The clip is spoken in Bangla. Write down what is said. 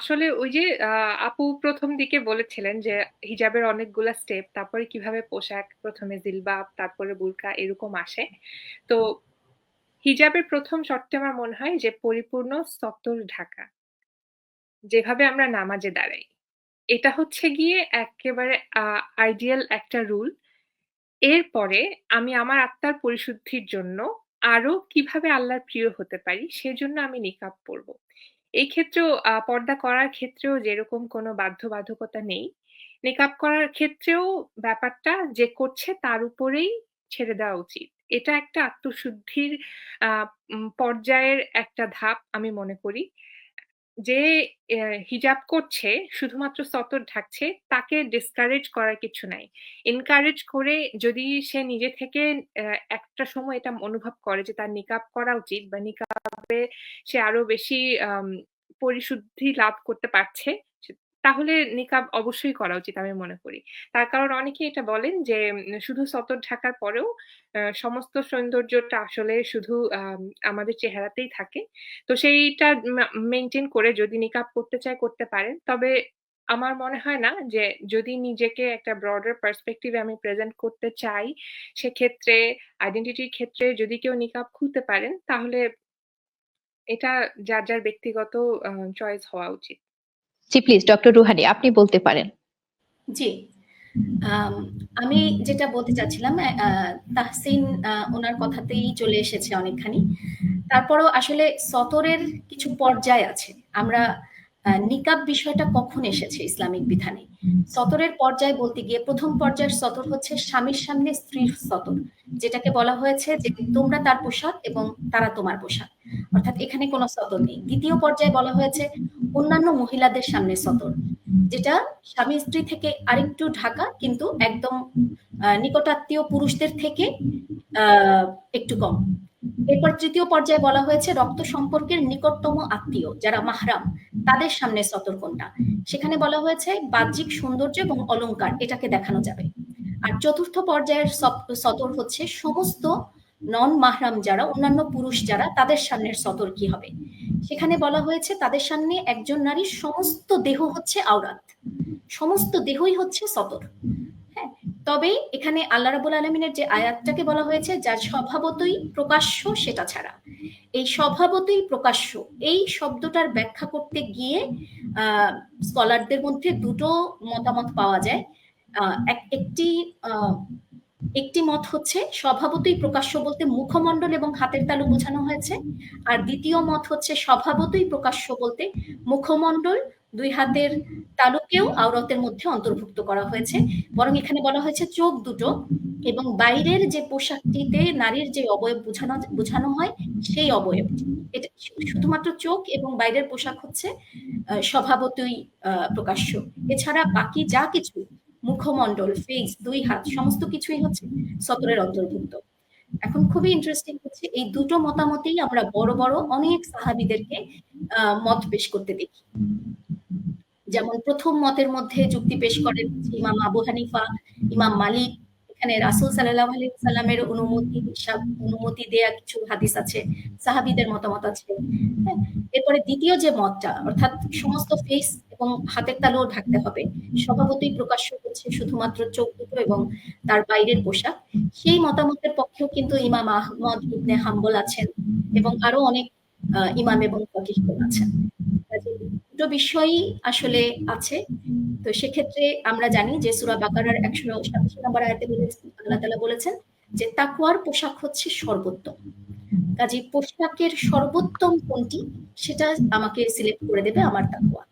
আসলে ওই যে আপু ১ম দিকে বলেছিলেন যে হিজাবের অনেকগুলা স্টেপ, তারপরে কিভাবে পোশাক ১ম এ জিলবাব, তারপরে বুরকা এরকম আসে। তো হিজাবের ১ম শর্তে আমার মনে হয় যে পরিপূর্ণ সতর ঢাকা। যেভাবে আমরা নামাজে দাঁড়াই। এটা হচ্ছে গিয়ে এক্কেবারে আইডিয়াল একটা রুল। এরপরে আমি আমার আত্মার পরিশুদ্ধির জন্য আরো কিভাবে আল্লাহর প্রিয় হতে পারি সেজন্য আমি নিকাব পড়ব। এই ক্ষেত্রেও পর্দা করার ক্ষেত্রেও যেরকম কোনো বাধ্যবাধকতা নেই। নিকাব করার ক্ষেত্রেও ব্যাপারটা যে করছে তার উপরেই ছেড়ে দেওয়া উচিত। এটা একটা আত্মশুদ্ধির আ পর্যায়ের একটা ধাপ আমি মনে করি। যে হিজাব করছে, শুধুমাত্র সতর ঢাকছে, তাকে ডিসকারেজ করার কিছু নাই। এনকারেজ করে যদি সে নিজে থেকে একটা সময় এটা অনুভব করে যে তার নিকাব করা উচিত বা নিকাবে সে আরো বেশি আম পরিশুদ্ধি লাভ করতে পারছে, সে তাহলে নিকাব অবশ্যই করা উচিত আমি মনে করি। তার কারণ অনেকেই এটা বলেন যে শুধু সতর ঢাকার পরেও সমস্ত সৌন্দর্যটা আসলে শুধু আমাদের চেহারাতেই থাকে। তো সেইটা মেইনটেইন করে যদি নিকাব করতে চায় করতে পারেন। তবে আমার মনে হয় না যে যদি নিজেকে একটা ব্রডার পার্সপেক্টিভ এ আমি প্রেজেন্ট করতে চাই, সেক্ষেত্রে আইডেন্টিটির ক্ষেত্রে যদি কেউ নিকাব খুলতে পারেন, তাহলে এটা যার ব্যক্তিগত চয়েস হওয়া উচিত। জি প্লিজ ডক্টর রুহানি আপনি বলতে পারেন। জি, আম আমি যেটা বলতে চাচ্ছিলাম তাহসিন উনার কথাতেই চলে এসেছে অনেকখানি। তারপরেও আসলে সতরের কিছু পর্যায় আছে। আমরা নিকাব বিষয়টা কখন এসেছে ইসলামিক বিধানে? সতরের পর্যায় বলতে গিয়ে ১ম পর্যায়ের সতর হচ্ছে স্বামীর সামনে স্ত্রীর সতর। যেটাকে বলা হয়েছে যে তোমরা তার পোশাক এবং তারা তোমার পোশাক। অর্থাৎ এখানে কোনো সতর নেই। ২য় পর্যায়ে বলা হয়েছে অন্যান্য মহিলাদের সামনে সতর। যেটা স্বামী স্ত্রী থেকে আরেকটু ঢাকা কিন্তু একদম নিকটাত্মীয় পুরুষদের থেকে একটু কম। এরপর ৩য় পর্যায়ে বলা হয়েছে রক্ত সম্পর্কের নিকটতম আত্মীয় যারা মাহরাম তাদের সামনে সতর কোনটা। সেখানে বলা হয়েছে বাহ্যিক সৌন্দর্য এবং অলংকার এটাকে দেখানো যাবে। আর ৪র্থ পর্যায়ের সতর হচ্ছে সমস্ত নন মাহরাম যারা অন্যান্য পুরুষ যারা তাদের সামনের সতর কি হবে। সেখানে বলা হয়েছে তাদের সামনে একজন নারীর সমস্ত দেহ হচ্ছে আওরাত, সমস্ত দেহই হচ্ছে সতর। হ্যাঁ, তবে এখানে আল্লাহ রাব্বুল আলামিনের যে আয়াতটাকে বলা হয়েছে যার স্বভাবতই প্রকাশ্য সেটা ছাড়া, এই স্বভাবতই প্রকাশ্য এই শব্দটার ব্যাখ্যা করতে গিয়ে স্কলারদের মধ্যে দুটো মতামত পাওয়া যায়। একটি মত হচ্ছে স্বভাবতই প্রকাশ্য বলতে মুখমণ্ডল এবং হাতের তালু বোঝানো হয়েছে, আর দ্বিতীয় মত হচ্ছে স্বভাবতই প্রকাশ্য বলতে মুখমণ্ডল, দুই হাতের তালুকেও আওরাতের মধ্যে অন্তর্ভুক্ত করা হয়েছে। বরং এখানে বলা হয়েছে চোখ দুটো এবং বাইরের যে পোশাকটিতে নারীর যে অবয়ব বোঝানো হয় সেই অবয়ব, এটা শুধুমাত্র চোখ এবং বাইরের পোশাক হচ্ছে স্বভাবতই প্রকাশ্য। এছাড়া বাকি যা কিছু মুখমণ্ডল, ফেস, দুই হাত সমস্ত কিছুই হচ্ছে সতরের অন্তর্ভুক্ত। এখন খুবই ইন্টারেস্টিং হচ্ছে এই দুটো মতামতেই আমরা বড় বড় অনেক সাহাবীদেরকে মত পেশ করতে দেখি। যেমন প্রথম মতের মধ্যে যুক্তি পেশ করেন ইমাম আবু হানিফা, ইমাম মালিক। এখানে রাসূল সাল্লাল্লাহু আলাইহি ওয়াসাল্লামের অনুমতি দেয়া কিছু হাদিস আছে, সাহাবীদের মতামত আছে। হ্যাঁ, এরপরে দ্বিতীয় যে মতটা অর্থাৎ সমস্ত ফেস এবং হাতের তালুও ঢাকতে হবে, স্বভাবতই প্রকাশ্য হচ্ছে শুধুমাত্র চোখ দুটো এবং তার বাইরের পোশাক, সেই মতামতের পক্ষেও কিন্তু ইমাম আহমদ ইবনে হাম্বল আছেন এবং আরো অনেক ইমাম এবং ফকিহগণ আছেন। দুটো বিষয়ই আসলে আছে। তো সেক্ষেত্রে আমরা জানি যে সূরা বাকারার ১৮৭ নম্বর আয়াতে আল্লাহ তাআলা বলেছেন যে তাকওয়ার পোশাক হচ্ছে সর্বোত্তম। কাজেই পোশাকের সর্বোত্তম কোনটি সেটা আমাকে সিলেক্ট করে দেবে আমার তাকওয়া।